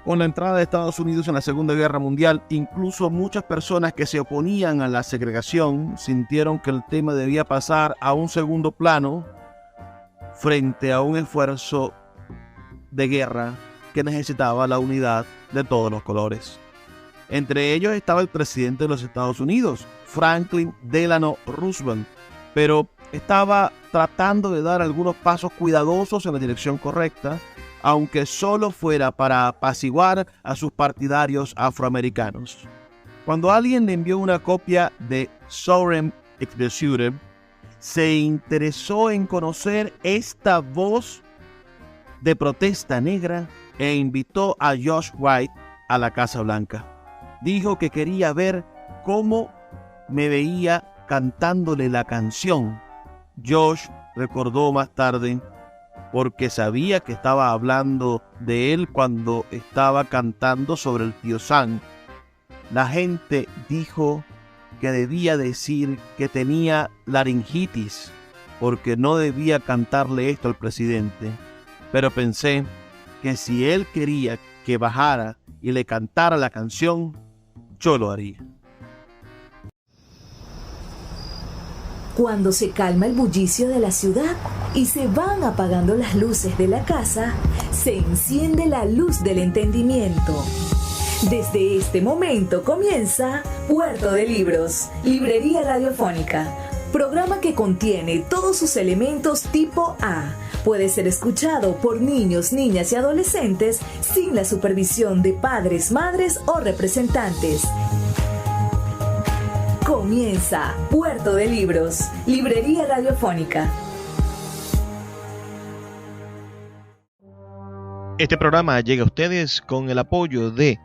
Con la entrada de Estados Unidos en la Segunda Guerra Mundial, incluso muchas personas que se oponían a la segregación sintieron que el tema debía pasar a un segundo plano frente a un esfuerzo de guerra que necesitaba la unidad de todos los colores. Entre ellos estaba el presidente de los Estados Unidos, Franklin Delano Roosevelt, pero estaba tratando de dar algunos pasos cuidadosos en la dirección correcta, aunque solo fuera para apaciguar a sus partidarios afroamericanos. Cuando alguien le envió una copia de Southern Executive, se interesó en conocer esta voz de protesta negra e invitó a Josh White a la Casa Blanca. Dijo que quería ver cómo me veía cantándole la canción. Josh recordó más tarde, porque sabía que estaba hablando de él cuando estaba cantando sobre el tío Sam. La gente dijo que debía decir que tenía laringitis, porque no debía cantarle esto al presidente. Pero pensé que si él quería que bajara y le cantara la canción, yo lo haría. Cuando se calma el bullicio de la ciudad y se van apagando las luces de la casa, se enciende la luz del entendimiento. Desde este momento comienza Puerto de Libros, librería radiofónica, programa que contiene todos sus elementos tipo A. Puede ser escuchado por niños, niñas y adolescentes sin la supervisión de padres, madres o representantes. Comienza Puerto de Libros, librería radiofónica. Este programa llega a ustedes con el apoyo de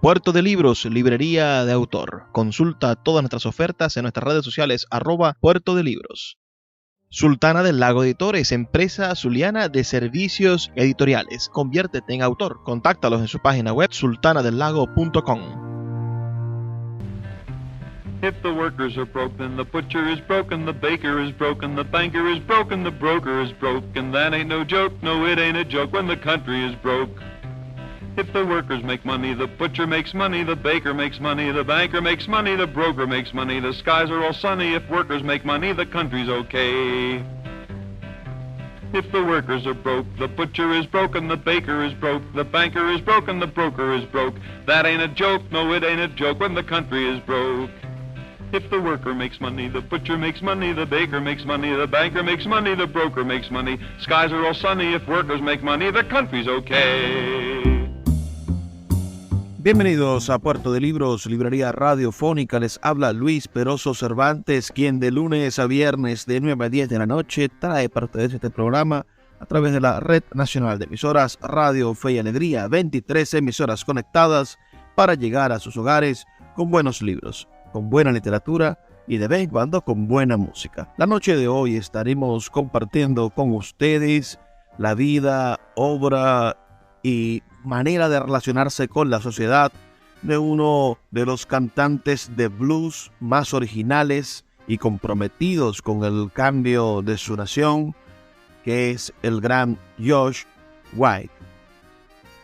Puerto de Libros, librería de autor. Consulta todas nuestras ofertas en nuestras redes sociales @Puerto de Libros. Sultana del Lago Editores, empresa zuliana de servicios editoriales. Conviértete en autor. Contáctalos en su página web sultanadelago.com. If the workers are broke, then the butcher is broken, the baker is broken, the banker is broken, the broker is broke, and that ain't no joke, no it ain't a joke when the country is broke. If the workers make money, the butcher makes money, the baker makes money, the banker makes money, the broker makes money, the skies are all sunny. If workers make money, the country's okay. If the workers are broke, the butcher is broken, the baker is broke, the banker is broken, the broker is broke. That ain't a joke, no it ain't a joke when the country is broke. If the worker makes money, the butcher makes money, the baker makes money, the banker makes money, the broker makes money. Skies are all sunny. If workers make money, the country's okay. Bienvenidos a Puerto de Libros, librería radiofónica. Les habla Luis Peroso Cervantes, quien de lunes a viernes de 9 a 10 de la noche trae para ustedes este programa a través de la Red Nacional de Emisoras Radio Fe y Alegría, 23 emisoras conectadas para llegar a sus hogares con buenos libros, con buena literatura y de vez en cuando con buena música. La noche de hoy estaremos compartiendo con ustedes la vida, obra y manera de relacionarse con la sociedad de uno de los cantantes de blues más originales y comprometidos con el cambio de su nación, que es el gran Josh White.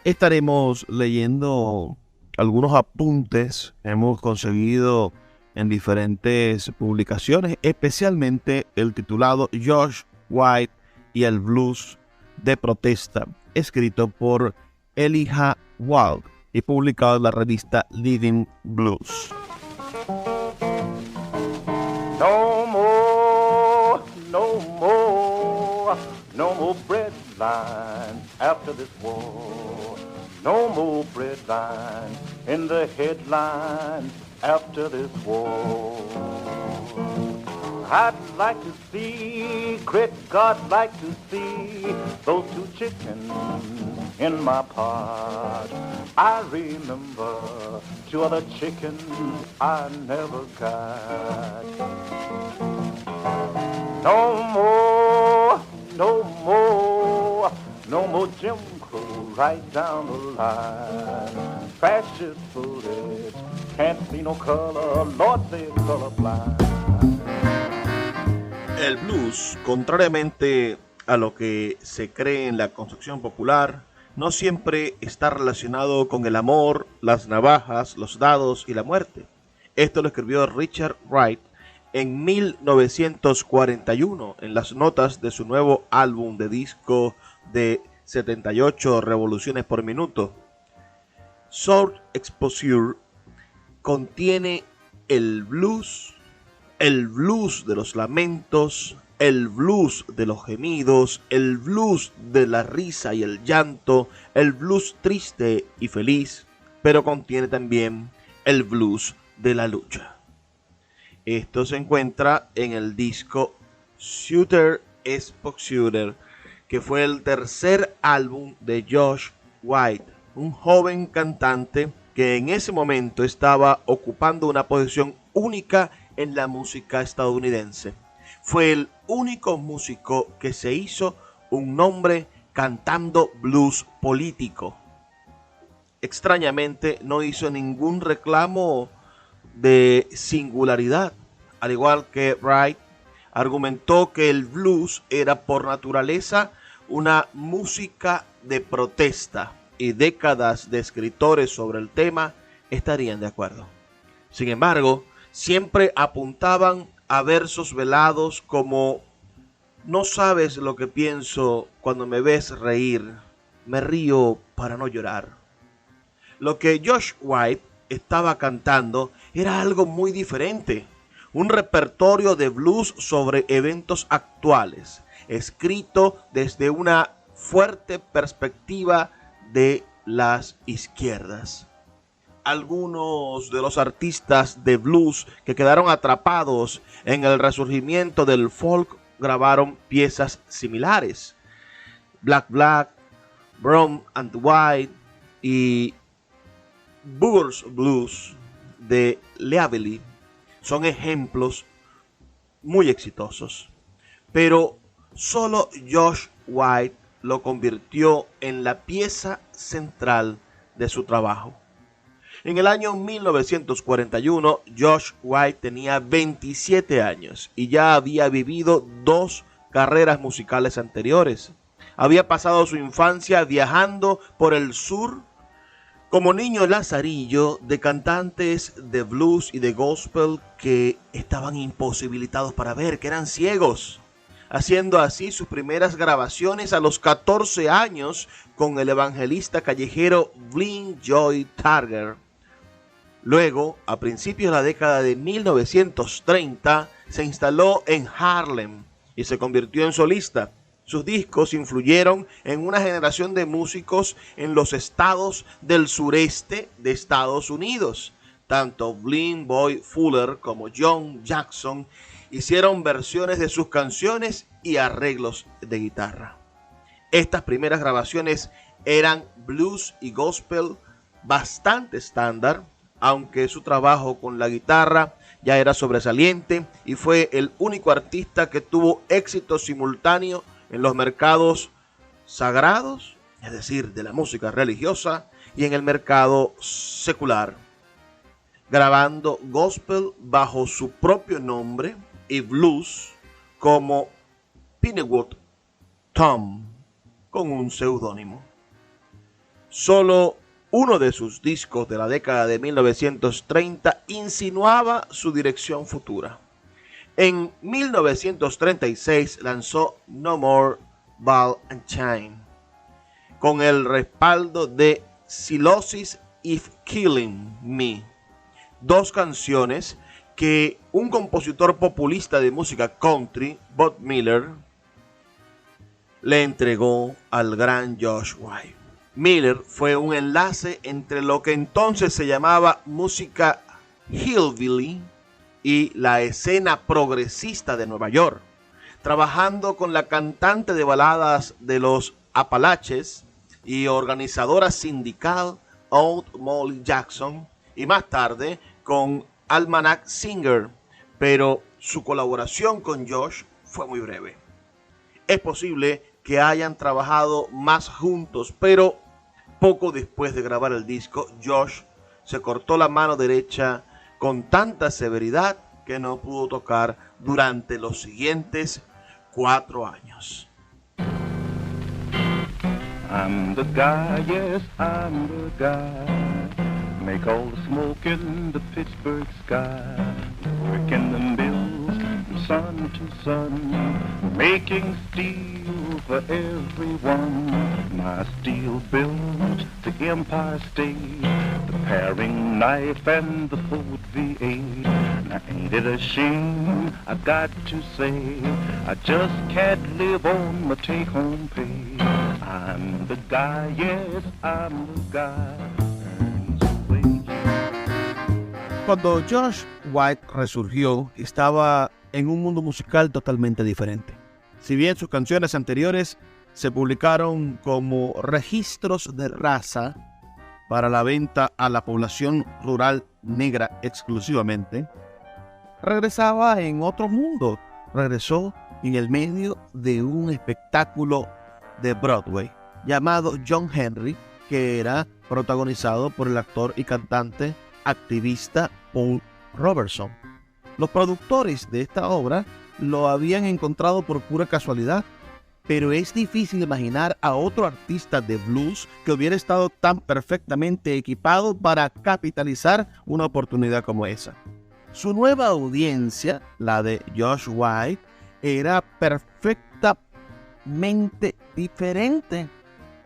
Estaremos leyendo algunos apuntes que hemos conseguido en diferentes publicaciones, especialmente el titulado Josh White y el blues de protesta, escrito por Elijah Wald y publicado en la revista Living Blues. No more, no more, no more bread lines after this war. No more bread lines in the headlines after this war. I'd like to see, great God, like to see those two chickens in my pot. I remember two other chickens I never got. No more, no more, no more Jim Crow right down the line. Fascist bullets can't see no color, Lord, they're colorblind. El blues, contrariamente a lo que se cree en la concepción popular, no siempre está relacionado con el amor, las navajas, los dados y la muerte. Esto lo escribió Richard Wright en 1941 en las notas de su nuevo álbum de disco de 78 revoluciones por minuto. Short Exposure contiene el blues de los lamentos, el blues de los gemidos, el blues de la risa y el llanto, el blues triste y feliz, pero contiene también el blues de la lucha. Esto se encuentra en el disco Short Exposure, que fue el tercer álbum de Josh White, un joven cantante que en ese momento estaba ocupando una posición única en la música estadounidense. Fue el único músico que se hizo un nombre cantando blues político. Extrañamente no hizo ningún reclamo de singularidad, al igual que Wright argumentó que el blues era por naturaleza una música de protesta y décadas de escritores sobre el tema estarían de acuerdo. Sin embargo, siempre apuntaban a versos velados como: no sabes lo que pienso cuando me ves reír, me río para no llorar. Lo que Josh White estaba cantando era algo muy diferente, un repertorio de blues sobre eventos actuales, escrito desde una fuerte perspectiva de las izquierdas. Algunos de los artistas de blues que quedaron atrapados en el resurgimiento del folk grabaron piezas similares. Black, Brown and White y Booger's Blues de Leavely son ejemplos muy exitosos, pero solo Josh White lo convirtió en la pieza central de su trabajo. En el año 1941, Josh White tenía 27 años y ya había vivido 2 carreras musicales anteriores. Había pasado su infancia viajando por el sur como niño lazarillo de cantantes de blues y de gospel que estaban imposibilitados para ver, que eran ciegos, haciendo así sus primeras grabaciones a los 14 años con el evangelista callejero Blind Joy Targer. Luego, a principios de la década de 1930, se instaló en Harlem y se convirtió en solista. Sus discos influyeron en una generación de músicos en los estados del sureste de Estados Unidos. Tanto Blind Boy Fuller como John Jackson hicieron versiones de sus canciones y arreglos de guitarra. Estas primeras grabaciones eran blues y gospel bastante estándar, aunque su trabajo con la guitarra ya era sobresaliente y fue el único artista que tuvo éxito simultáneo en los mercados sagrados, es decir, de la música religiosa, y en el mercado secular, grabando gospel bajo su propio nombre y blues como Pinewood Tom, con un seudónimo. Solo uno de sus discos de la década de 1930 insinuaba su dirección futura. En 1936 lanzó No More Ball and Chain, con el respaldo de Silosis If Killing Me, 2 canciones que un compositor populista de música country, Bud Miller, le entregó al gran Josh White. Miller fue un enlace entre lo que entonces se llamaba música hillbilly y la escena progresista de Nueva York, trabajando con la cantante de baladas de los Apalaches y organizadora sindical Aunt Molly Jackson, y más tarde con Almanac Singer, pero su colaboración con Josh fue muy breve. Es posible que hayan trabajado más juntos, pero poco después de grabar el disco, Josh se cortó la mano derecha con tanta severidad que no pudo tocar durante los siguientes 4 años. I'm the guy, yes, I'm the guy. Make all the smoke in the Pittsburgh sky. Work in the mills from sun to sun. Making steel for everyone. My steel built the Empire State. The paring knife and the Ford V8. Now ain't it a shame, I got to say, I just can't live on my take-home pay. I'm the guy, yes, I'm the guy. Cuando Josh White resurgió, estaba en un mundo musical totalmente diferente. Si bien sus canciones anteriores se publicaron como registros de raza para la venta a la población rural negra exclusivamente, regresaba en otro mundo. Regresó en el medio de un espectáculo de Broadway llamado John Henry, que era protagonizado por el actor y cantante activista Paul Robeson. Los productores de esta obra lo habían encontrado por pura casualidad, pero es difícil imaginar a otro artista de blues que hubiera estado tan perfectamente equipado para capitalizar una oportunidad como esa. Su nueva audiencia, la de Josh White, era perfectamente diferente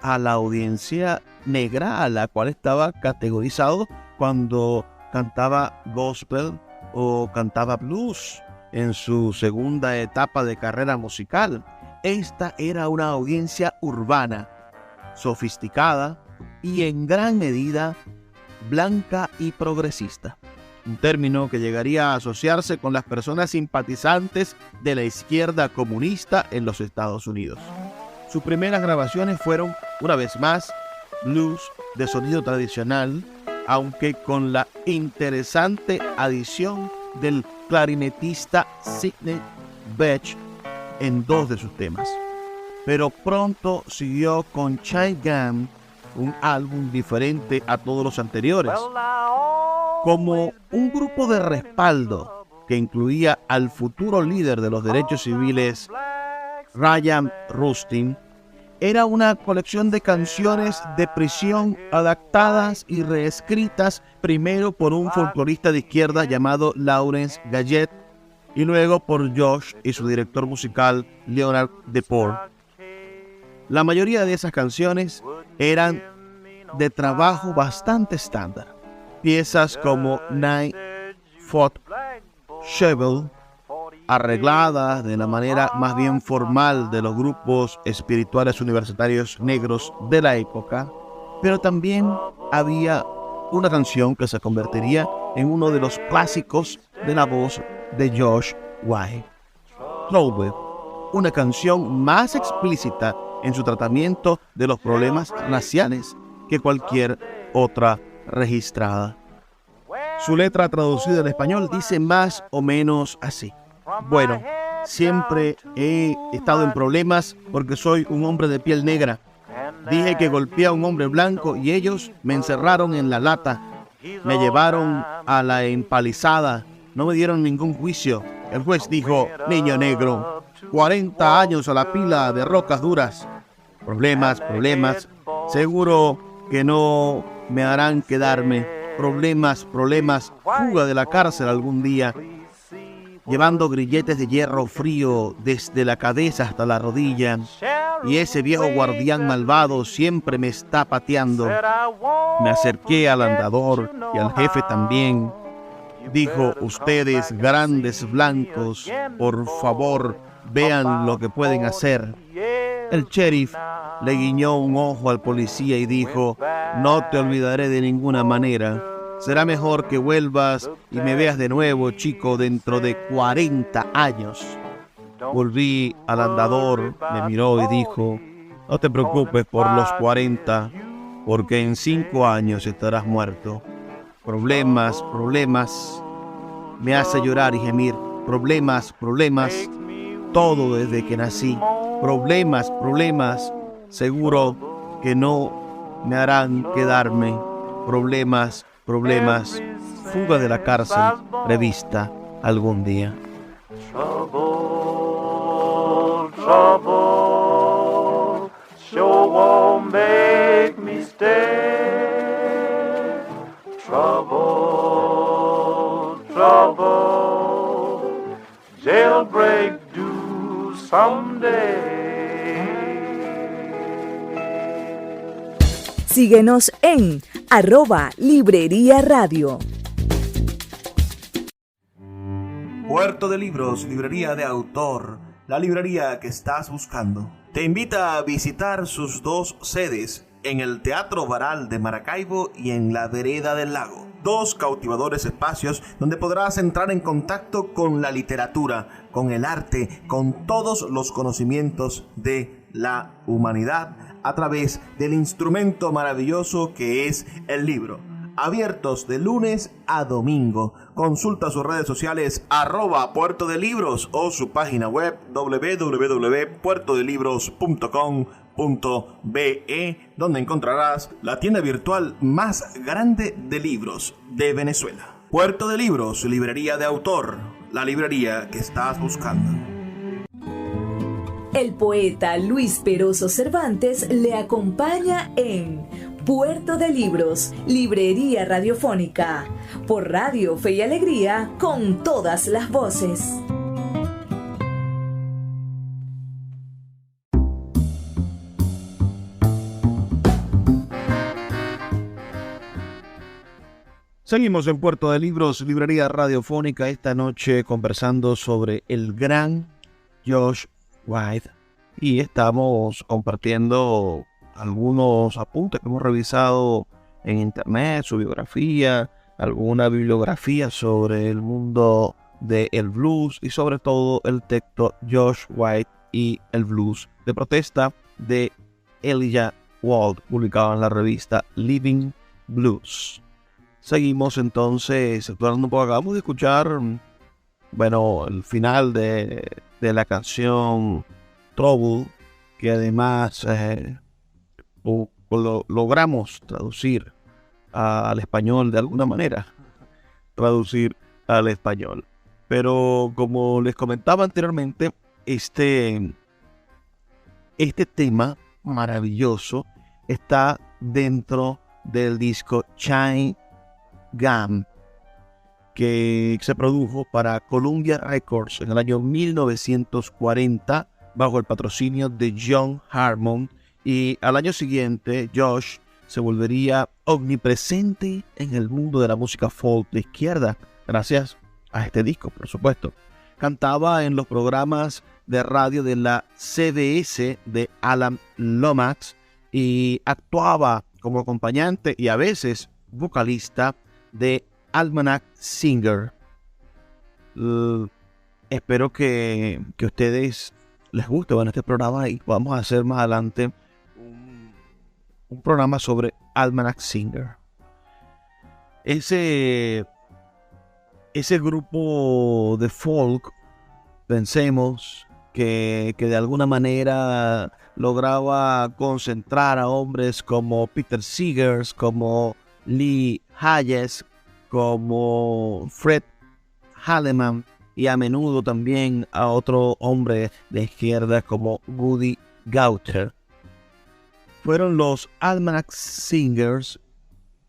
a la audiencia negra a la cual estaba categorizado cuando cantaba gospel o cantaba blues en su segunda etapa de carrera musical. Esta era una audiencia urbana, sofisticada y en gran medida blanca y progresista. Un término que llegaría a asociarse con las personas simpatizantes de la izquierda comunista en los Estados Unidos. Sus primeras grabaciones fueron, una vez más, blues de sonido tradicional, aunque con la interesante adición del clarinetista Sidney Bechet en dos de sus temas. Pero pronto siguió con Chain Gang, un álbum diferente a todos los anteriores, como un grupo de respaldo que incluía al futuro líder de los derechos civiles, Ryan Rustin. Era una colección de canciones de prisión adaptadas y reescritas primero por un folclorista de izquierda llamado Lawrence Gallette y luego por Josh y su director musical Leonard DePore. La mayoría de esas canciones eran de trabajo bastante estándar. Piezas como Nine Foot Shovel, arregladas de la manera más bien formal de los grupos espirituales universitarios negros de la época, pero también había una canción que se convertiría en uno de los clásicos de la voz de Josh White, Trouble, una canción más explícita en su tratamiento de los problemas raciales que cualquier otra registrada. Su letra traducida al español dice más o menos así: bueno, siempre he estado en problemas porque soy un hombre de piel negra. Dije que golpeé a un hombre blanco y ellos me encerraron en la lata. Me llevaron a la empalizada. No me dieron ningún juicio. El juez dijo: niño negro, 40 años a la pila de rocas duras. Problemas, problemas. Seguro que no me harán quedarme. Problemas, problemas. Fuga de la cárcel algún día. Llevando grilletes de hierro frío desde la cabeza hasta la rodilla. Y ese viejo guardián malvado siempre me está pateando. Me acerqué al andador y al jefe también. Dijo: ustedes, grandes blancos, por favor, vean lo que pueden hacer. El sheriff le guiñó un ojo al policía y dijo: no te olvidaré de ninguna manera. Será mejor que vuelvas y me veas de nuevo, chico, dentro de 40 años. Volví al andador, me miró y dijo: no te preocupes por los 40, porque en 5 años estarás muerto. Problemas, problemas, me hace llorar y gemir. Problemas, problemas, todo desde que nací. Problemas, problemas, seguro que no me harán quedarme. Problemas, problemas, fuga de la cárcel prevista algún día. Trouble, trouble, sure won't make stay. Trouble, trouble, jailbreak do someday. Síguenos en @Librería Radio. Puerto de Libros, librería de autor, la librería que estás buscando. Te invita a visitar sus dos sedes, en el Teatro Baral de Maracaibo y en la Vereda del Lago. Dos cautivadores espacios donde podrás entrar en contacto con la literatura, con el arte, con todos los conocimientos de la humanidad a través del instrumento maravilloso que es el libro. Abiertos de lunes a domingo. Consulta sus redes sociales @Puerto de Libros o su página web www.puertodelibros.com.be, donde encontrarás la tienda virtual más grande de libros de Venezuela. Puerto de Libros, librería de autor, la librería que estás buscando. El poeta Luis Peroso Cervantes le acompaña en Puerto de Libros, librería radiofónica, por Radio Fe y Alegría, con todas las voces. Seguimos en Puerto de Libros, librería radiofónica, esta noche conversando sobre el gran Josh White, y estamos compartiendo algunos apuntes que hemos revisado en internet, su biografía, alguna bibliografía sobre el mundo del blues y sobre todo el texto Josh White y el blues de protesta de Elijah Wald, publicado en la revista Living Blues. Seguimos entonces explorando un poco. Acabamos de escuchar, el final de la canción Trouble, que además logramos traducir al español de alguna manera. Traducir al español. Pero como les comentaba anteriormente, este tema maravilloso está dentro del disco Chain Gang, que se produjo para Columbia Records en el año 1940 bajo el patrocinio de John Harmon, y al año siguiente Josh se volvería omnipresente en el mundo de la música folk de izquierda gracias a este disco, por supuesto. Cantaba en los programas de radio de la CBS de Alan Lomax y actuaba como acompañante y a veces vocalista de Almanac Singer. Espero que a ustedes les guste este programa y podamos hacer más adelante un programa sobre Almanac Singer. Ese grupo de folk, pensemos que de alguna manera lograba concentrar a hombres como Peter Seegers, como Lee Hayes, como Fred Halleman, y a menudo también a otro hombre de izquierda como Woody Guthrie. Fueron los Almanac Singers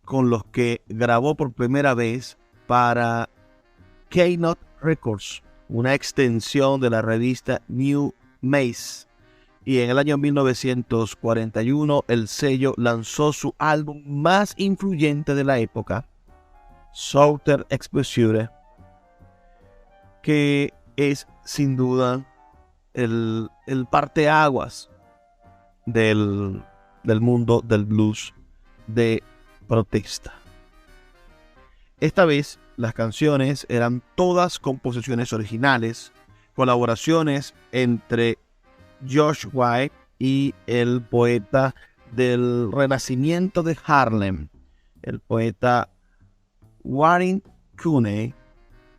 con los que grabó por primera vez para K-Not Records, una extensión de la revista New Maze. Y en el año 1941 el sello lanzó su álbum más influyente de la época, Southern Exposure, que es sin duda el parteaguas del mundo del blues de protesta. Esta vez las canciones eran todas composiciones originales, colaboraciones entre Josh White y el poeta del Renacimiento de Harlem, el poeta Warren Cooney.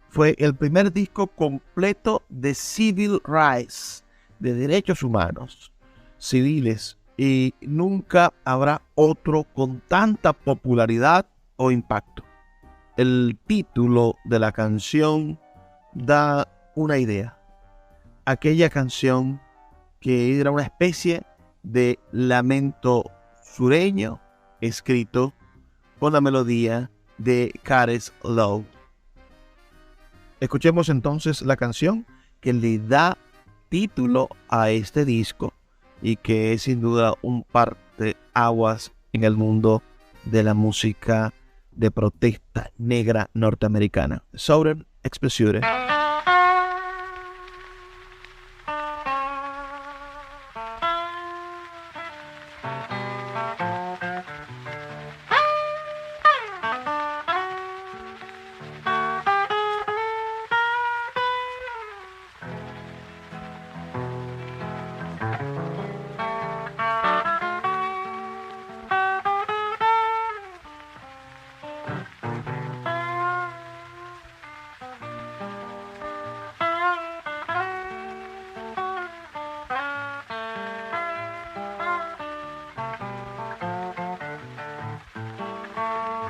Fue el primer disco completo de civil rights, de derechos humanos civiles, y nunca habrá otro con tanta popularidad o impacto. El título de la canción da una idea. Aquella canción que era una especie de lamento sureño escrito con la melodía de Karis Love. Escuchemos entonces la canción que le da título a este disco y que es sin duda un parteaguas en el mundo de la música de protesta negra norteamericana. Southern Expressure.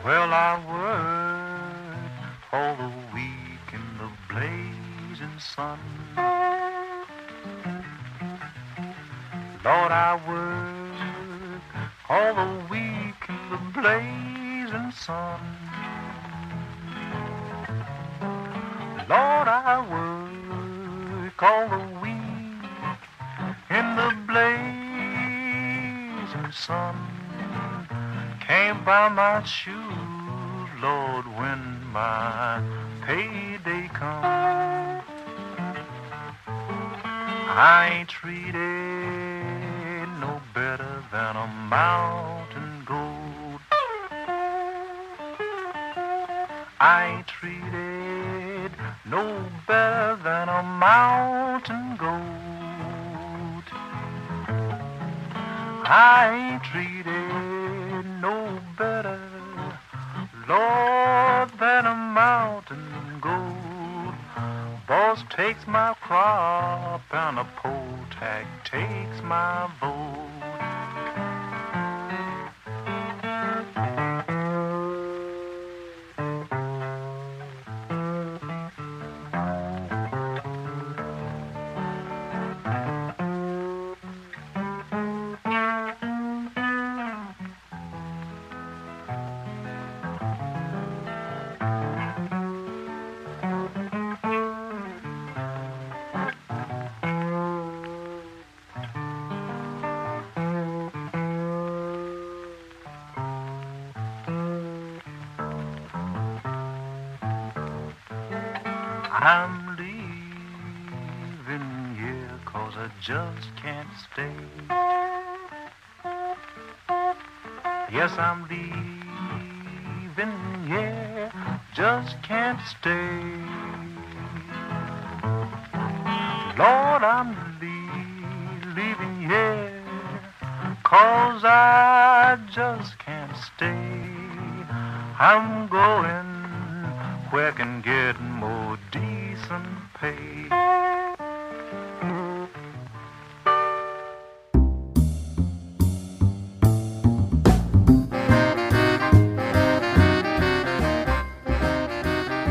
Well, I worked all the week in the blazing sun. Lord, I worked all the week in the blazing sun. Lord, I work all the week in the blazing sun. Can't buy my shoes, Lord, when my payday comes. I ain't treated no better than a mountain goat. I ain't treated no better than a mountain goat. I ain't treated no better, Lord, than a mountain goat. Boss takes my crop and a poll tax takes my vote. I'm leaving here 'cause I just can't stay. Yes, I'm leaving here, just can't stay. Lord, I'm leaving here 'cause I just can't stay. I'm going where I can get more decent pay.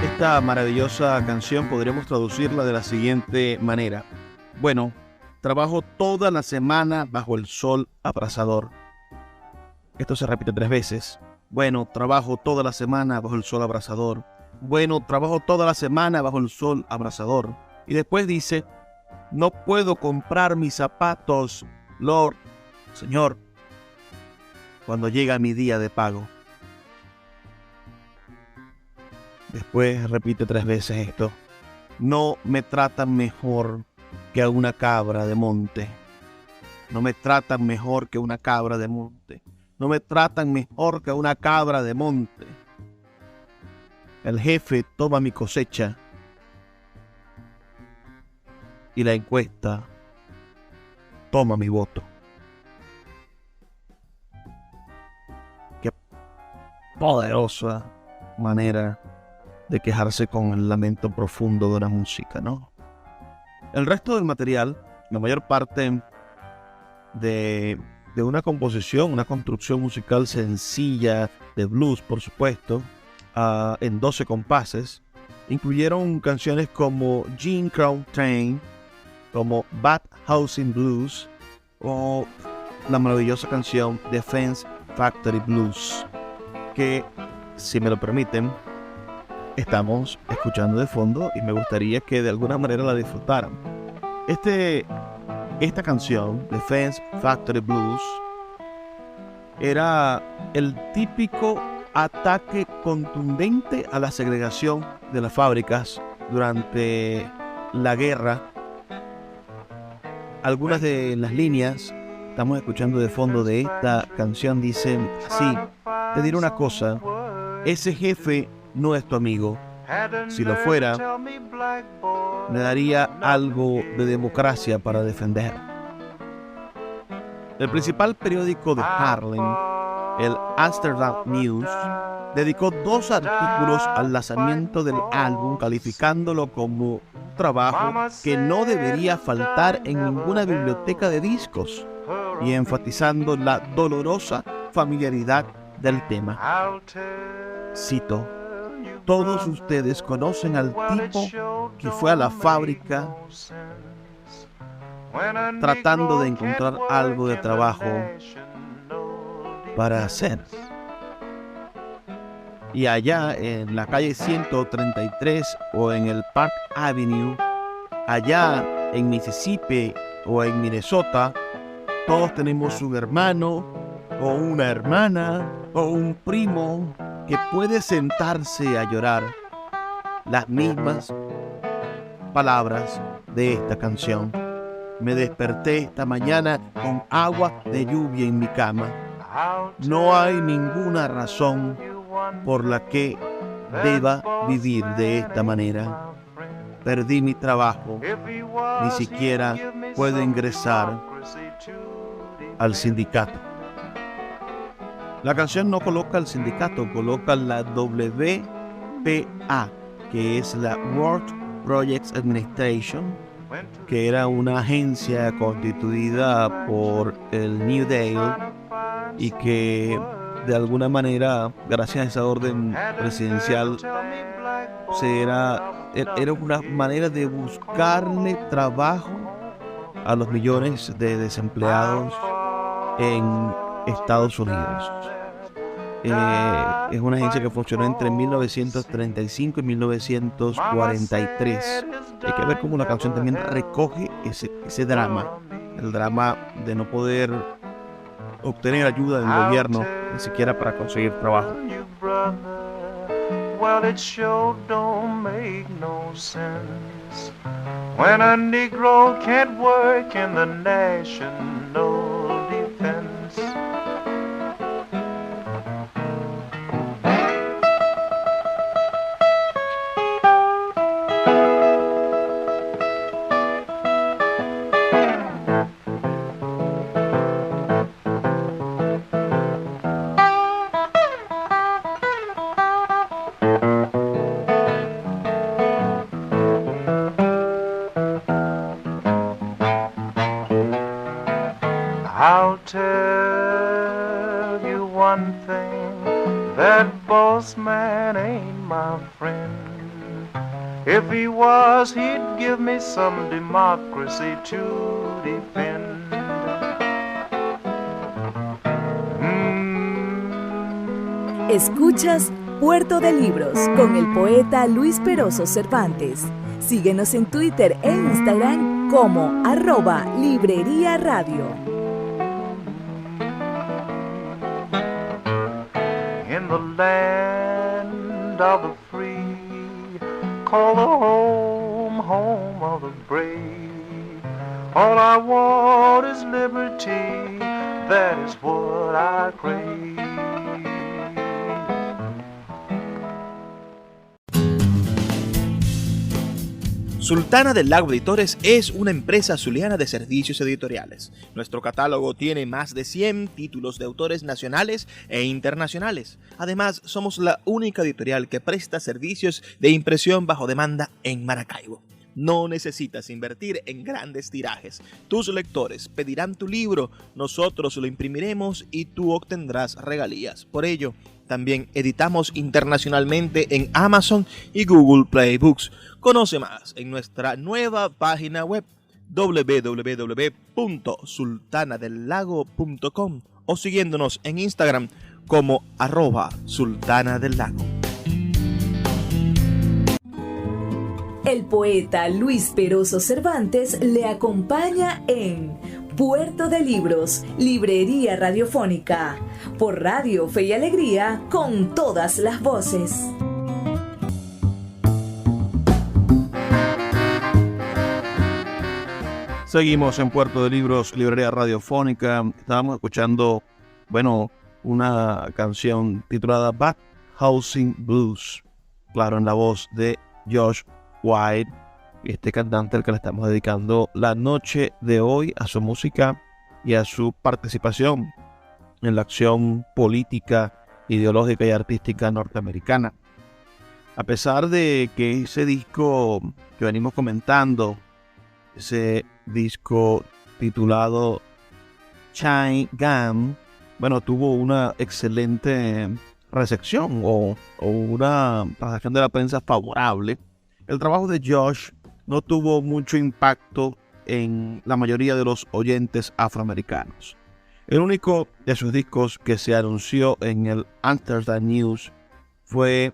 Esta maravillosa canción podríamos traducirla de la siguiente manera. Bueno, trabajo toda la semana bajo el sol abrasador. Esto se repite 3 veces. Bueno, trabajo toda la semana bajo el sol abrasador. Bueno, trabajo toda la semana bajo el sol abrasador. Y después dice, no puedo comprar mis zapatos, Lord, Señor, cuando llega mi día de pago. Después repite 3 veces esto. No me tratan mejor que a una cabra de monte. No me tratan mejor que una cabra de monte. No me tratan mejor que a una cabra de monte. El jefe toma mi cosecha y la encuesta toma mi voto. Qué poderosa manera de quejarse con el lamento profundo de una música, ¿no? El resto del material, la mayor parte de una composición, una construcción musical sencilla de blues, por supuesto, en 12 compases, incluyeron canciones como Jim Crow Train, como Bad Housing Blues o la maravillosa canción Defense Factory Blues, que, si me lo permiten, estamos escuchando de fondo y me gustaría que de alguna manera la disfrutaran. Esta canción, Defense Factory Blues, era el típico ataque contundente a la segregación de las fábricas durante la guerra. Algunas de las líneas estamos escuchando de fondo de esta canción dicen así: te diré una cosa, ese jefe no es tu amigo. Si lo fuera, me daría algo de democracia para defender. El principal periódico de Harlem, el Amsterdam News, dedicó 2 artículos al lanzamiento del álbum, calificándolo como un trabajo que no debería faltar en ninguna biblioteca de discos y enfatizando la dolorosa familiaridad del tema. Cito: todos ustedes conocen al tipo que fue a la fábrica tratando de encontrar algo de trabajo para hacer. Y allá en la calle 133 o en el Park Avenue, allá en Mississippi o en Minnesota, todos tenemos un hermano o una hermana o un primo que puede sentarse a llorar las mismas palabras de esta canción. Me desperté esta mañana con agua de lluvia en mi cama. No hay ninguna razón por la que deba vivir de esta manera. Perdí mi trabajo, ni siquiera puedo ingresar al sindicato. La canción no coloca al sindicato, coloca la WPA, que es la World Projects Administration, que era una agencia constituida por el New Deal y que de alguna manera, gracias a esa orden presidencial, era una manera de buscarle trabajo a los millones de desempleados en Estados Unidos. Es una agencia que funcionó entre 1935 y 1943. Hay que ver cómo la canción también recoge ese drama, el drama de no poder obtener ayuda del gobierno, ni siquiera para conseguir trabajo. Well, it sure don't make no sense when a Negro can't work in the national defense. I'll tell you one thing, that boss man ain't my friend. If he was, he'd give me some democracy to defend. Escuchas Puerto de Libros con el poeta Luis Peroso Cervantes. Síguenos en Twitter e Instagram como @Librería Radio. In the land of the free, call the home of the brave. All I want is liberty, that is what I crave. Sultana del Lago Editores es una empresa zuliana de servicios editoriales. Nuestro catálogo tiene más de 100 títulos de autores nacionales e internacionales. Además, somos la única editorial que presta servicios de impresión bajo demanda en Maracaibo. No necesitas invertir en grandes tirajes. Tus lectores pedirán tu libro, nosotros lo imprimiremos y tú obtendrás regalías. Por ello, también editamos internacionalmente en Amazon y Google Play Books. Conoce más en nuestra nueva página web www.sultanadelago.com o siguiéndonos en Instagram como @Sultana del Lago. El poeta Luis Peroso Cervantes le acompaña en Puerto de Libros, Librería Radiofónica, por Radio Fe y Alegría, con todas las voces. Seguimos en Puerto de Libros, Librería Radiofónica. Estábamos escuchando, una canción titulada Bad Housing Blues, claro, en la voz de Josh White, este cantante al que le estamos dedicando la noche de hoy, a su música y a su participación en la acción política, ideológica y artística norteamericana. A pesar de que ese disco que venimos comentando, ese disco titulado Chai Gam, tuvo una excelente recepción o una transacción de la prensa favorable. El trabajo de Josh no tuvo mucho impacto en la mayoría de los oyentes afroamericanos. El único de sus discos que se anunció en el Amsterdam News fue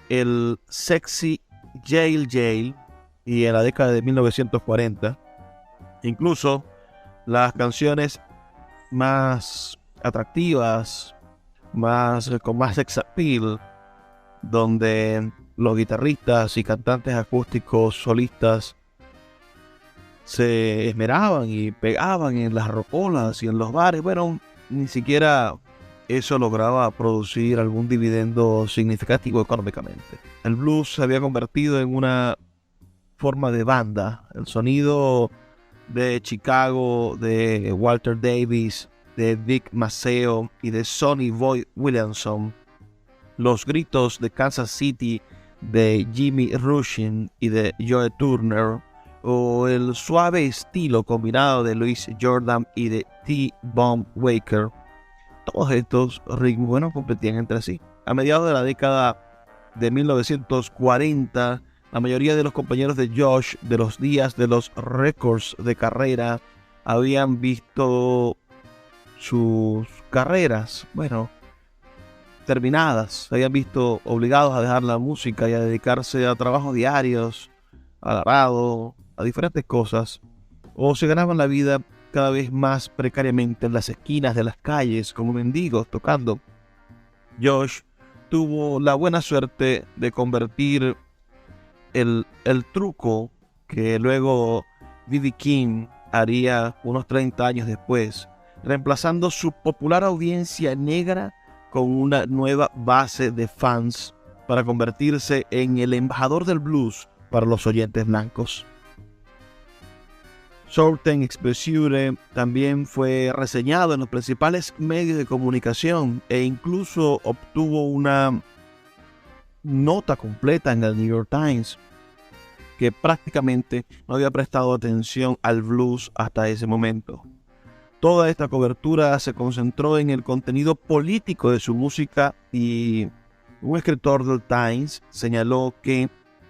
el Sexy Jail Jail, y en la década de 1940, incluso las canciones más atractivas, con más sex appeal, donde los guitarristas y cantantes acústicos solistas se esmeraban y pegaban en las rocolas y en los bares, ni siquiera eso lograba producir algún dividendo significativo económicamente. El blues se había convertido en una forma de banda. El sonido de Chicago, de Walter Davis, de Vic Maceo y de Sonny Boy Williamson, los gritos de Kansas City de Jimmy Rushin y de Joe Turner, o el suave estilo combinado de Louis Jordan y de T-Bone Walker, todos estos ritmos competían entre sí. A mediados de la década de 1940, la mayoría de los compañeros de Josh de los días de los récords de carrera habían visto sus carreras, terminadas. Se habían visto obligados a dejar la música y a dedicarse a trabajos diarios, al arado, a diferentes cosas, o se ganaban la vida cada vez más precariamente en las esquinas de las calles como mendigos tocando. Josh tuvo la buena suerte de convertir el truco que luego B.B. King haría unos 30 años después, reemplazando su popular audiencia negra con una nueva base de fans para convertirse en el embajador del blues para los oyentes blancos. Southern Expressure también fue reseñado en los principales medios de comunicación e incluso obtuvo una nota completa en el New York Times, que prácticamente no había prestado atención al blues hasta ese momento. Toda esta cobertura se concentró en el contenido político de su música, y un escritor del Times señaló que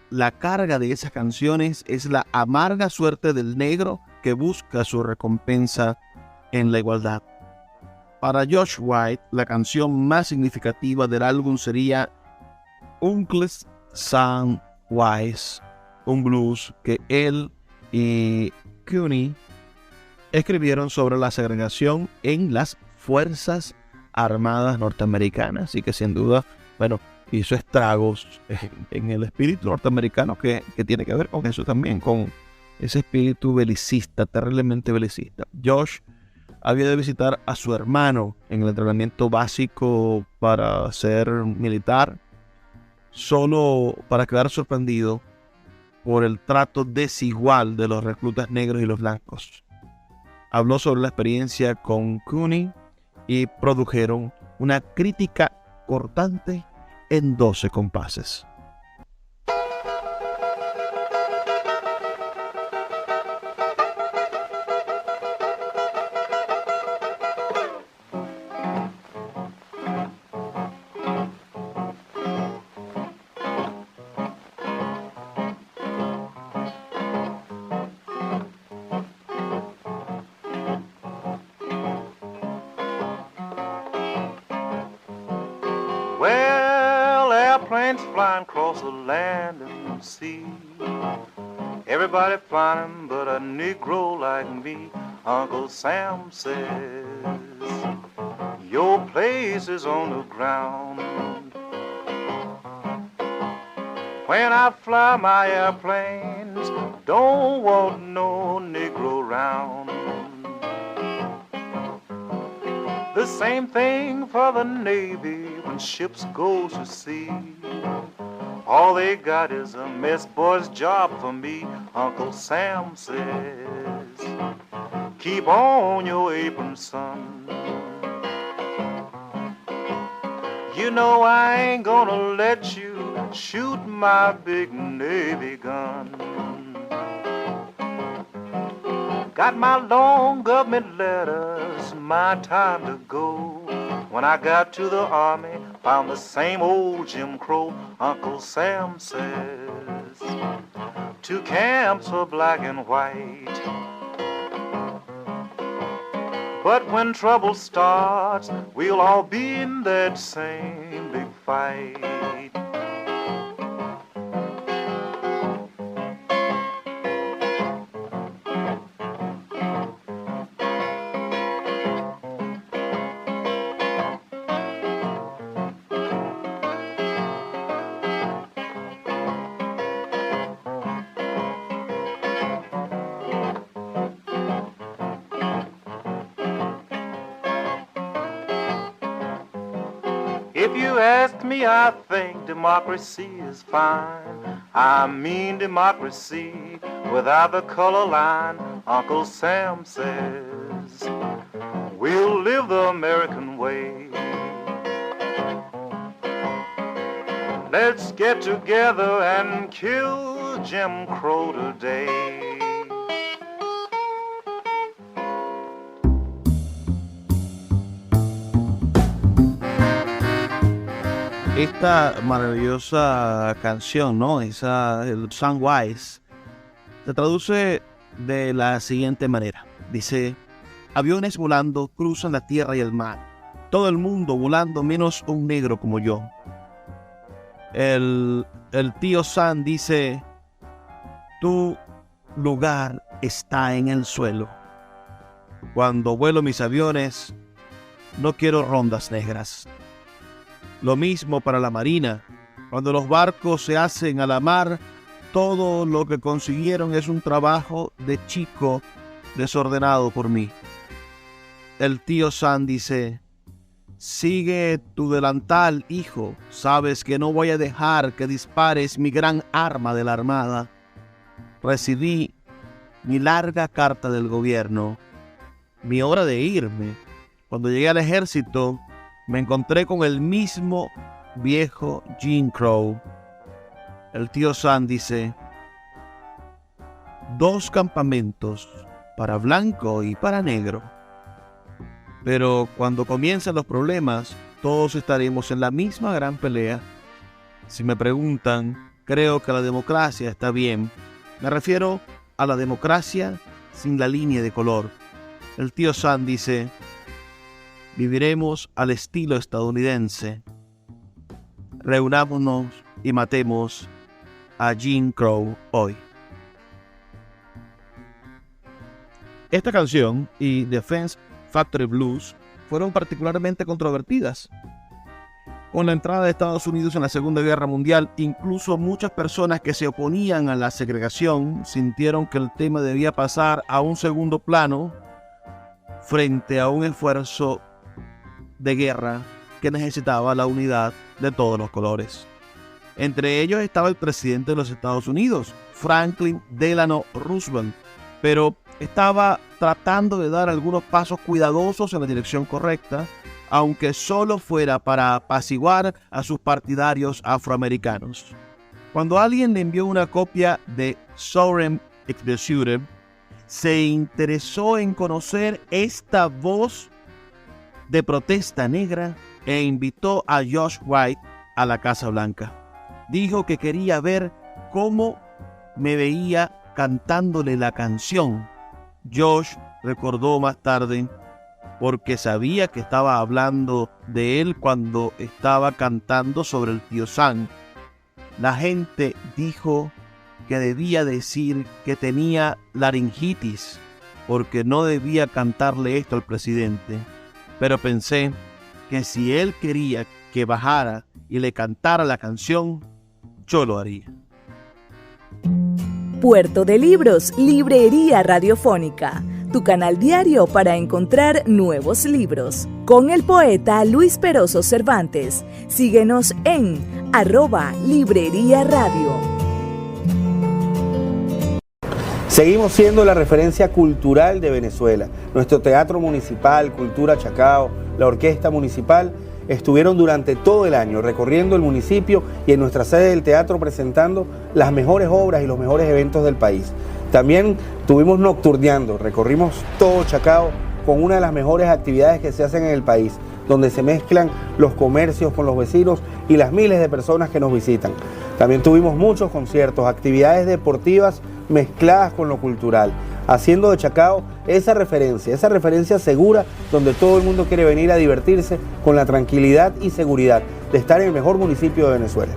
la carga de esas canciones es la amarga suerte del negro que busca su recompensa en la igualdad. Para Josh White, la canción más significativa del álbum sería Uncle's Sound Wise, un blues que él y Cooney escribieron sobre la segregación en las Fuerzas Armadas norteamericanas, y que sin duda, hizo estragos en el espíritu norteamericano que tiene que ver con eso también, con ese espíritu belicista, terriblemente belicista. Josh había de visitar a su hermano en el entrenamiento básico para ser militar, solo para quedar sorprendido por el trato desigual de los reclutas negros y los blancos. Habló sobre la experiencia con Cooney y produjeron una crítica cortante en 12 compases. planes flying across the land and sea. Everybody flying but a Negro like me. Uncle Sam says, your place is on the ground. When I fly my airplanes, don't want no Negro round. The same thing for the Navy when ships go to sea. All they got is a mess boy's job for me. Uncle Sam says, keep on your apron, son. You know I ain't gonna let you shoot my big Navy gun. Got my long government letters, my time to go. When I got to the army, found the same old Jim Crow. Uncle Sam says, 2 camps for black and white. But when trouble starts, we'll all be in that same big fight. If you ask me, I think democracy is fine. I mean democracy without the color line. Uncle Sam says, we'll live the American way. Let's get together and kill Jim Crow today. Esta maravillosa canción, ¿no? El Samwise, se traduce de la siguiente manera. Dice, aviones volando cruzan la tierra y el mar. Todo el mundo volando menos un negro como yo. El tío Sam dice, tu lugar está en el suelo. Cuando vuelo mis aviones, no quiero rondas negras. Lo mismo para la marina. Cuando los barcos se hacen a la mar, todo lo que consiguieron es un trabajo de chico desordenado por mí. El tío Sam dice, sigue tu delantal, hijo. Sabes que no voy a dejar que dispares mi gran arma de la armada. Recibí mi larga carta del gobierno. Mi hora de irme. Cuando llegué al ejército, me encontré con el mismo viejo Jim Crow. El tío Sam dice, 2 campamentos, para blanco y para negro. Pero cuando comiencen los problemas, todos estaremos en la misma gran pelea. Si me preguntan, creo que la democracia está bien. Me refiero a la democracia sin la línea de color. El tío Sam dice, viviremos al estilo estadounidense. Reunámonos y matemos a Jim Crow hoy. Esta canción y Defense Factory Blues fueron particularmente controvertidas. Con la entrada de Estados Unidos en la Segunda Guerra Mundial, incluso muchas personas que se oponían a la segregación sintieron que el tema debía pasar a un segundo plano frente a un esfuerzo de guerra que necesitaba la unidad de todos los colores. Entre ellos estaba el presidente de los Estados Unidos, Franklin Delano Roosevelt, pero estaba tratando de dar algunos pasos cuidadosos en la dirección correcta, aunque solo fuera para apaciguar a sus partidarios afroamericanos. Cuando alguien le envió una copia de Southern Executive, se interesó en conocer esta voz de protesta negra e invitó a Josh White a la Casa Blanca. Dijo que quería ver cómo me veía cantándole la canción. Josh recordó más tarde, porque sabía que estaba hablando de él cuando estaba cantando sobre el tío Sam. La gente dijo que debía decir que tenía laringitis, porque no debía cantarle esto al presidente. Pero pensé que si él quería que bajara y le cantara la canción, yo lo haría. Puerto de Libros, Librería Radiofónica, tu canal diario para encontrar nuevos libros. Con el poeta Luis Peroso Cervantes. Síguenos en @Librería Radio. Seguimos siendo la referencia cultural de Venezuela. Nuestro Teatro Municipal, Cultura Chacao, la Orquesta Municipal estuvieron durante todo el año recorriendo el municipio y en nuestra sede del teatro presentando las mejores obras y los mejores eventos del país. También estuvimos nocturneando, recorrimos todo Chacao con una de las mejores actividades que se hacen en el país, donde se mezclan los comercios con los vecinos y las miles de personas que nos visitan. También tuvimos muchos conciertos, actividades deportivas mezcladas con lo cultural, haciendo de Chacao esa referencia segura donde todo el mundo quiere venir a divertirse con la tranquilidad y seguridad de estar en el mejor municipio de Venezuela.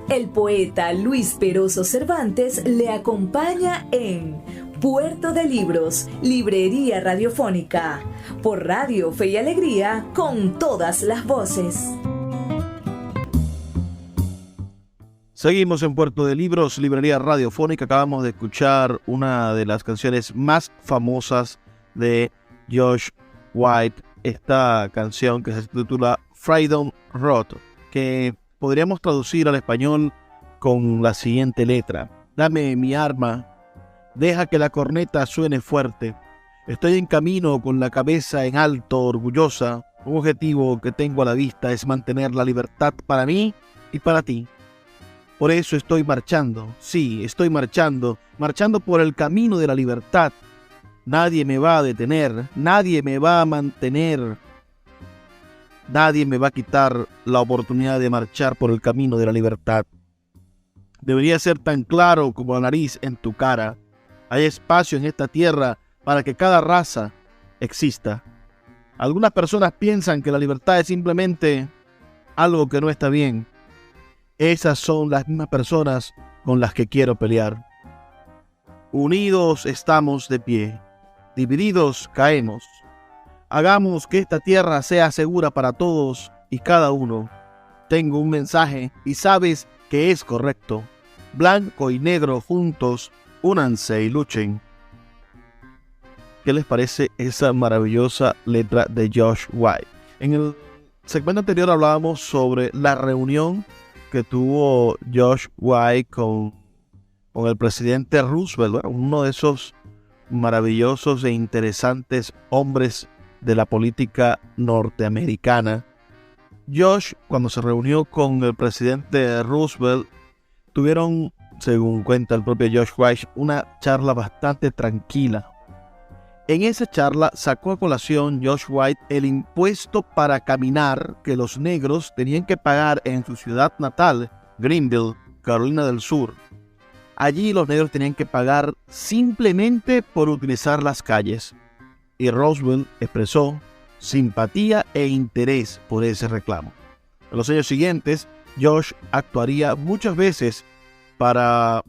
El poeta Luis Peroso Cervantes le acompaña en Puerto de Libros, Librería Radiofónica, por Radio Fe y Alegría, con todas las voces. Seguimos en Puerto de Libros, Librería Radiofónica. Acabamos de escuchar una de las canciones más famosas de Josh White, esta canción que se titula Freedom Road, que podríamos traducir al español con la siguiente letra: dame mi arma, deja que la corneta suene fuerte, estoy en camino con la cabeza en alto, orgullosa, un objetivo que tengo a la vista es mantener la libertad para mí y para ti. Por eso estoy marchando, sí, estoy marchando por el camino de la libertad. Nadie me va a detener, nadie me va a mantener, nadie me va a quitar la oportunidad de marchar por el camino de la libertad. Debería ser tan claro como la nariz en tu cara. Hay espacio en esta tierra para que cada raza exista. Algunas personas piensan que la libertad es simplemente algo que no está bien. Esas son las mismas personas con las que quiero pelear. Unidos estamos de pie, divididos caemos. Hagamos que esta tierra sea segura para todos y cada uno. Tengo un mensaje y sabes que es correcto. Blanco y negro juntos, únanse y luchen. ¿Qué les parece esa maravillosa letra de Josh White? En el segmento anterior hablábamos sobre la reunión que tuvo Josh White con el presidente Roosevelt, ¿verdad? Uno de esos maravillosos e interesantes hombres de la política norteamericana. Josh, cuando se reunió con el presidente Roosevelt, tuvieron, según cuenta el propio Josh White, una charla bastante tranquila. En esa charla sacó a colación Josh White el impuesto para caminar que los negros tenían que pagar en su ciudad natal, Greenville, Carolina del Sur. Allí los negros tenían que pagar simplemente por utilizar las calles. Y Roosevelt expresó simpatía e interés por ese reclamo. En los años siguientes, Josh actuaría muchas veces para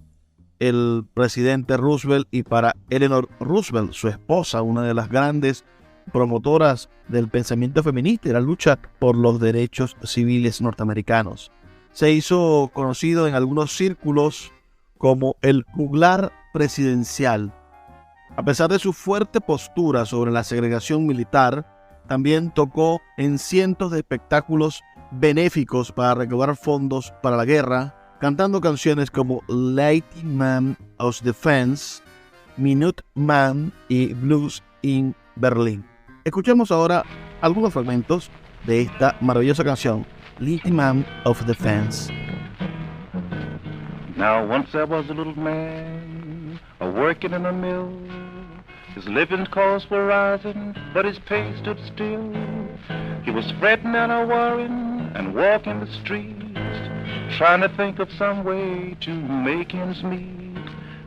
el presidente Roosevelt y para Eleanor Roosevelt, su esposa, una de las grandes promotoras del pensamiento feminista y la lucha por los derechos civiles norteamericanos. Se hizo conocido en algunos círculos como el juglar presidencial. A pesar de su fuerte postura sobre la segregación militar, también tocó en cientos de espectáculos benéficos para recaudar fondos para la guerra, cantando canciones como Lady Man of the Fence, Minute Man y Blues in Berlin. Escuchemos ahora algunos fragmentos de esta maravillosa canción, Lady Man of the Fence. Now once there was a little man a-working in a mill. His living costs were rising, but his pay stood still. He was fretting and a-worrying and walking the streets, trying to think of some way to make ends meet.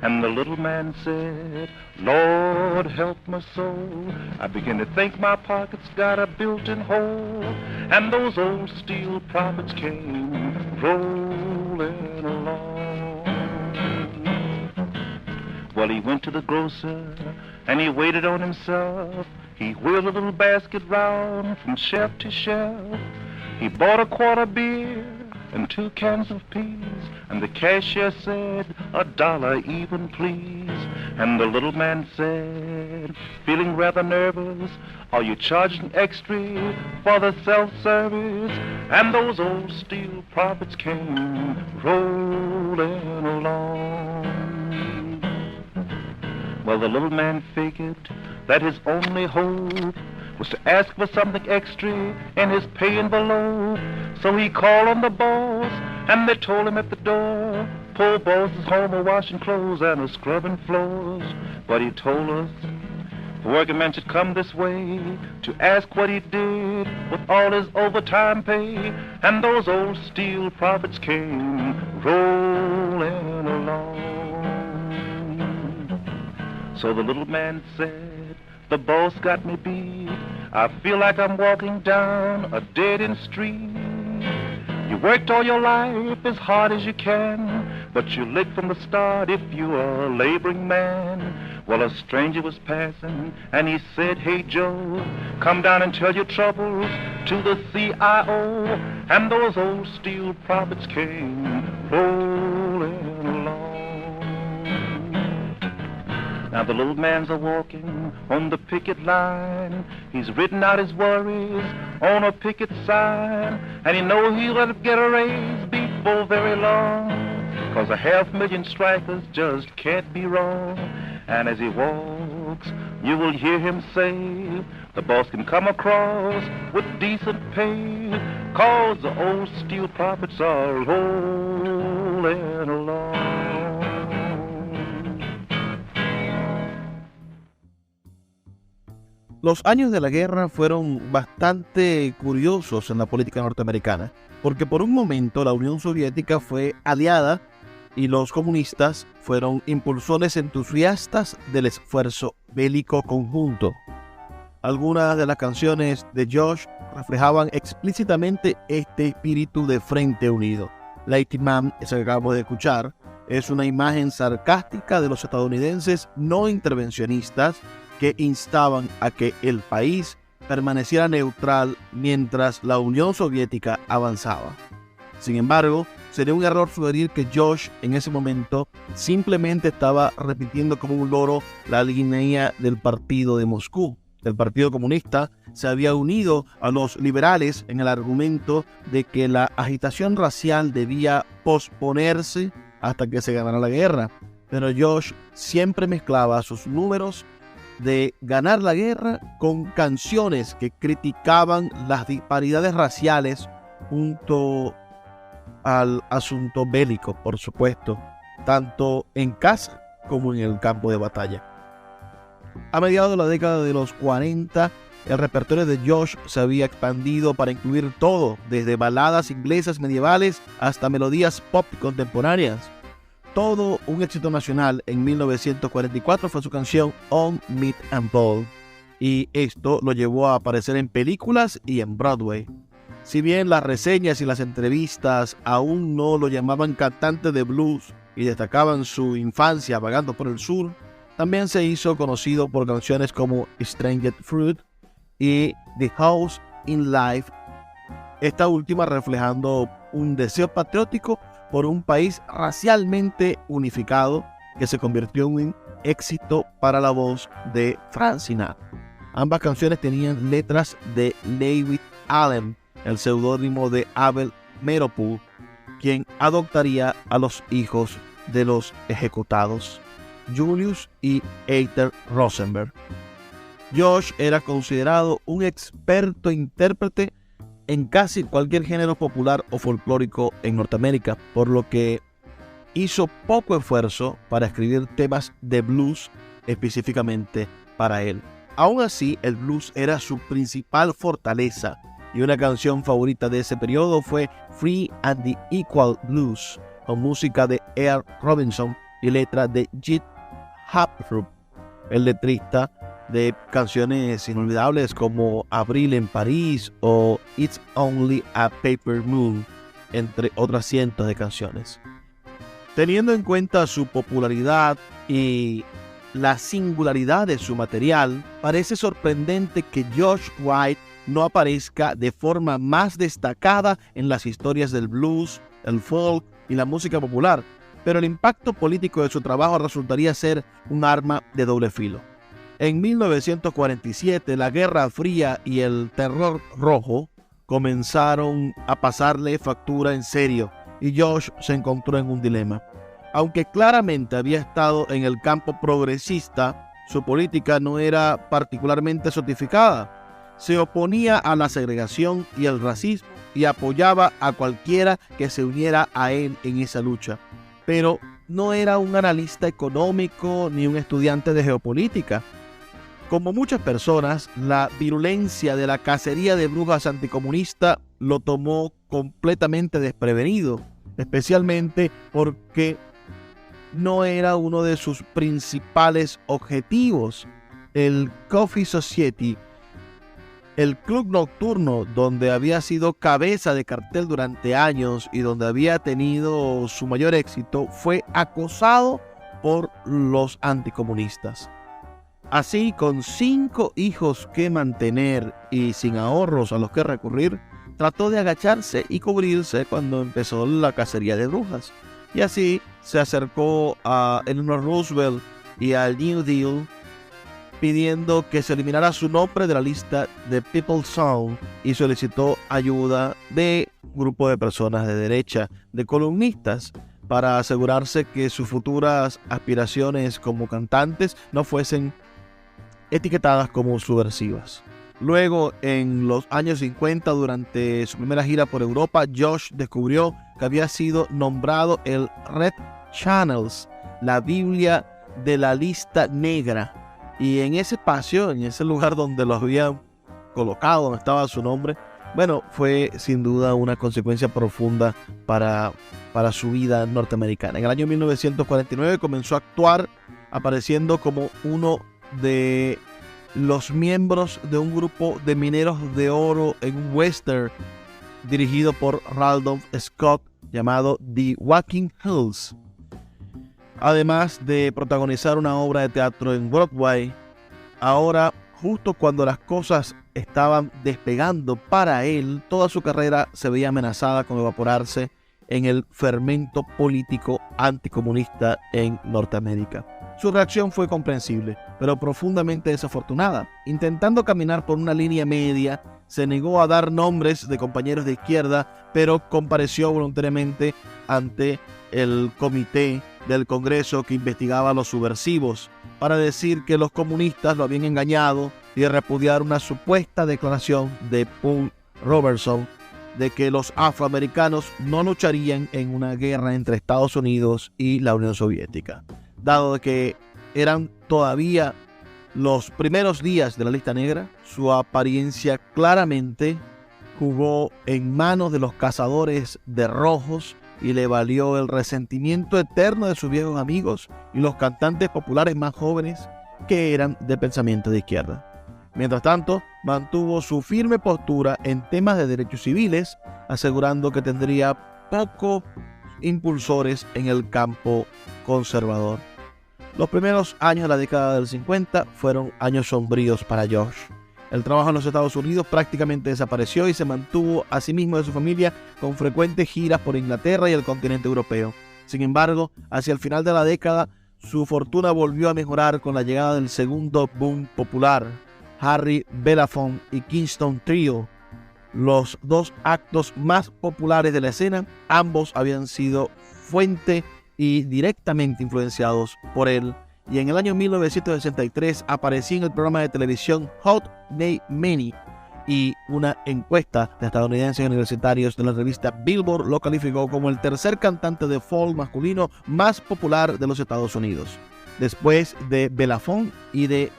And the little man said, Lord help my soul, I begin to think my pocket's got a built-in hole. And those old steel profits came rolling along. Well, he went to the grocer and he waited on himself. He wheeled a little basket round from shelf to shelf. He bought a quart of beer and 2 cans of peas, and the cashier said, $1 even, please. And the little man said, feeling rather nervous, are you charging extra for the self-service? And those old steel profits came rolling along. Well, the little man figured that his only hope was to ask for something extra in his pay envelope. So he called on the boss, and they told him at the door, poor boss is home a-washing clothes and a-scrubbing floors. But he told us the working man should come this way to ask what he did with all his overtime pay. And those old steel profits came rolling along. So the little man said, the boss got me beat. I feel like I'm walking down a dead-end street. You worked all your life as hard as you can, but you licked from the start if you are a laboring man. Well, a stranger was passing, and he said, hey, Joe, come down and tell your troubles to the CIO. And those old steel profits came rolling along. Now the little man's a-walking on the picket line. He's written out his worries on a picket sign. And he knows he'll get a raise before very long, 'cause 500,000 strikers just can't be wrong. And as he walks, you will hear him say, the boss can come across with decent pay, 'cause the old steel profits are rolling along. Los años de la guerra fueron bastante curiosos en la política norteamericana, porque por un momento la Unión Soviética fue aliada y los comunistas fueron impulsores entusiastas del esfuerzo bélico conjunto. Algunas de las canciones de Josh reflejaban explícitamente este espíritu de frente unido. Lady Man, esa que acabamos de escuchar, es una imagen sarcástica de los estadounidenses no intervencionistas que instaban a que el país permaneciera neutral mientras la Unión Soviética avanzaba. Sin embargo, sería un error sugerir que Josh en ese momento simplemente estaba repitiendo como un loro la línea del partido de Moscú. El Partido Comunista se había unido a los liberales en el argumento de que la agitación racial debía posponerse hasta que se ganara la guerra. Pero Josh siempre mezclaba sus números de ganar la guerra con canciones que criticaban las disparidades raciales junto al asunto bélico, por supuesto, tanto en casa como en el campo de batalla. A mediados de la década de los 40, el repertorio de Josh se había expandido para incluir todo, desde baladas inglesas medievales hasta melodías pop contemporáneas. Todo un éxito nacional. En 1944 fue su canción On Meat and Ball, y esto lo llevó a aparecer en películas y en Broadway. Si bien las reseñas y las entrevistas aún no lo llamaban cantante de blues y destacaban su infancia vagando por el sur, también se hizo conocido por canciones como Strange Fruit y The House in Life, esta última reflejando un deseo patriótico por un país racialmente unificado que se convirtió en un éxito para la voz de Frank Sinatra. Ambas canciones tenían letras de David Allen, el seudónimo de Abel Meeropol, quien adoptaría a los hijos de los ejecutados, Julius y Arthur Rosenberg. Josh era considerado un experto intérprete en casi cualquier género popular o folclórico en Norteamérica, por lo que hizo poco esfuerzo para escribir temas de blues específicamente para él. Aún así, el blues era su principal fortaleza, y una canción favorita de ese periodo fue Free and the Equal Blues, con música de Earl Robinson, y letra de Jet Haphrup, el letrista de canciones inolvidables como Abril en París o It's Only a Paper Moon, entre otras cientos de canciones. Teniendo en cuenta su popularidad y la singularidad de su material, parece sorprendente que Josh White no aparezca de forma más destacada en las historias del blues, el folk y la música popular, pero el impacto político de su trabajo resultaría ser un arma de doble filo. En 1947, la Guerra Fría y el Terror Rojo comenzaron a pasarle factura en serio y Josh se encontró en un dilema. Aunque claramente había estado en el campo progresista, su política no era particularmente sofisticada. Se oponía a la segregación y el racismo y apoyaba a cualquiera que se uniera a él en esa lucha. Pero no era un analista económico ni un estudiante de geopolítica. Como muchas personas, la virulencia de la cacería de brujas anticomunista lo tomó completamente desprevenido, especialmente porque no era uno de sus principales objetivos. El Coffee Society, el club nocturno donde había sido cabeza de cartel durante años y donde había tenido su mayor éxito, fue acosado por los anticomunistas. Así, con 5 hijos que mantener y sin ahorros a los que recurrir, trató de agacharse y cubrirse cuando empezó la cacería de brujas. Y así se acercó a Eleanor Roosevelt y al New Deal pidiendo que se eliminara su nombre de la lista de People's Song y solicitó ayuda de un grupo de personas de derecha, de columnistas, para asegurarse que sus futuras aspiraciones como cantantes no fuesen etiquetadas como subversivas. Luego, en los años 50, durante su primera gira por Europa, Josh descubrió que había sido nombrado el Red Channels, la Biblia de la lista negra. Y en ese espacio, en ese lugar donde lo habían colocado, donde estaba su nombre, bueno, fue sin duda una consecuencia profunda para su vida norteamericana. En el año 1949 comenzó a actuar apareciendo como uno de los miembros de un grupo de mineros de oro en un western dirigido por Randolph Scott llamado The Walking Hills. Además de protagonizar una obra de teatro en Broadway, ahora, justo cuando las cosas estaban despegando para él, toda su carrera se veía amenazada con evaporarse en el fermento político anticomunista en Norteamérica. Su reacción fue comprensible, pero profundamente desafortunada. Intentando caminar por una línea media, se negó a dar nombres de compañeros de izquierda, pero compareció voluntariamente ante el comité del Congreso que investigaba a los subversivos para decir que los comunistas lo habían engañado y repudiar una supuesta declaración de Paul Robeson de que los afroamericanos no lucharían en una guerra entre Estados Unidos y la Unión Soviética. Dado que eran todavía los primeros días de la lista negra, su apariencia claramente jugó en manos de los cazadores de rojos y le valió el resentimiento eterno de sus viejos amigos y los cantantes populares más jóvenes que eran de pensamiento de izquierda. Mientras tanto, mantuvo su firme postura en temas de derechos civiles, asegurando que tendría pocos impulsores en el campo conservador. Los primeros años de la década del 50 fueron años sombríos para Josh. El trabajo en los Estados Unidos prácticamente desapareció y se mantuvo a sí mismo y a su familia con frecuentes giras por Inglaterra y el continente europeo. Sin embargo, hacia el final de la década, su fortuna volvió a mejorar con la llegada del segundo boom popular, Harry Belafonte y Kingston Trio, los dos actos más populares de la escena. Ambos habían sido fuente y directamente influenciados por él, y en el año 1963 apareció en el programa de televisión Hot Day Many, y una encuesta de estadounidenses universitarios de la revista Billboard lo calificó como el tercer cantante de folk masculino más popular de los Estados Unidos, después de Belafonte y de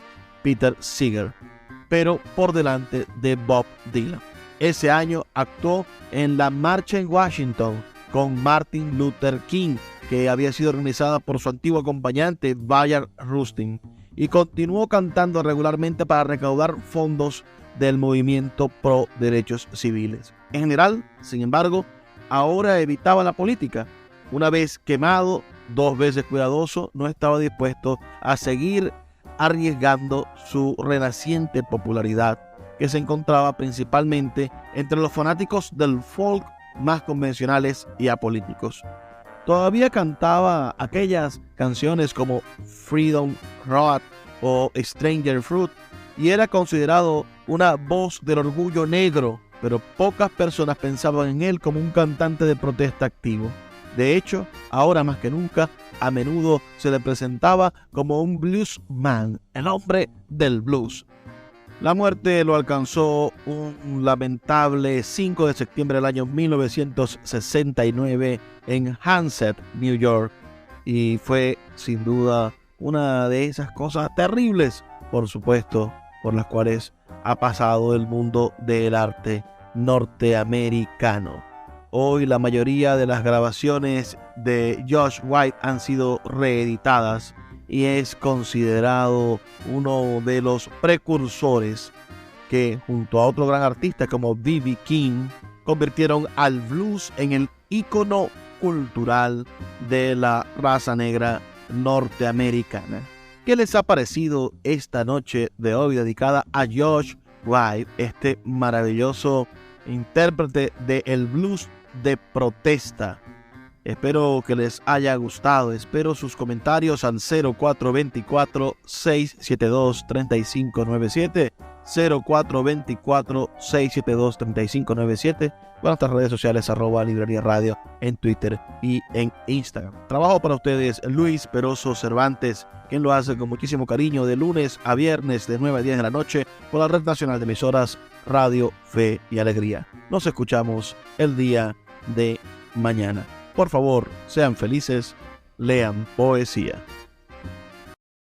Peter Seeger, pero por delante de Bob Dylan. Ese año actuó en la marcha en Washington con Martin Luther King que había sido organizada por su antiguo acompañante Bayard Rustin, y continuó cantando regularmente para recaudar fondos del movimiento pro derechos civiles. En general, sin embargo, ahora evitaba la política. Una vez quemado, 2 veces cuidadoso, no estaba dispuesto a seguir arriesgando su renaciente popularidad, que se encontraba principalmente entre los fanáticos del folk más convencionales y apolíticos. Todavía cantaba aquellas canciones como Freedom Road o Stranger Fruit y era considerado una voz del orgullo negro, pero pocas personas pensaban en él como un cantante de protesta activo. De hecho, ahora más que nunca, a menudo se le presentaba como un bluesman, el hombre del blues. La muerte lo alcanzó un lamentable 5 de septiembre del año 1969 en Hempstead, New York, y fue sin duda una de esas cosas terribles, por supuesto, por las cuales ha pasado el mundo del arte norteamericano. Hoy la mayoría de las grabaciones de Josh White han sido reeditadas y es considerado uno de los precursores que, junto a otro gran artista como B.B. King, convirtieron al blues en el ícono cultural de la raza negra norteamericana. ¿Qué les ha parecido esta noche de hoy dedicada a Josh White, este maravilloso intérprete del blues de protesta? Espero que les haya gustado. Espero sus comentarios al 0424-672-3597, 0424-672-3597, con nuestras redes sociales @Librería Radio en Twitter y en Instagram. Trabajo para ustedes Luis Peroso Cervantes, quien lo hace con muchísimo cariño de lunes a viernes de 9 a 10 de la noche por la Red Nacional de Emisoras Radio Fe y Alegría. Nos escuchamos el día de mañana. Por favor, sean felices, lean poesía.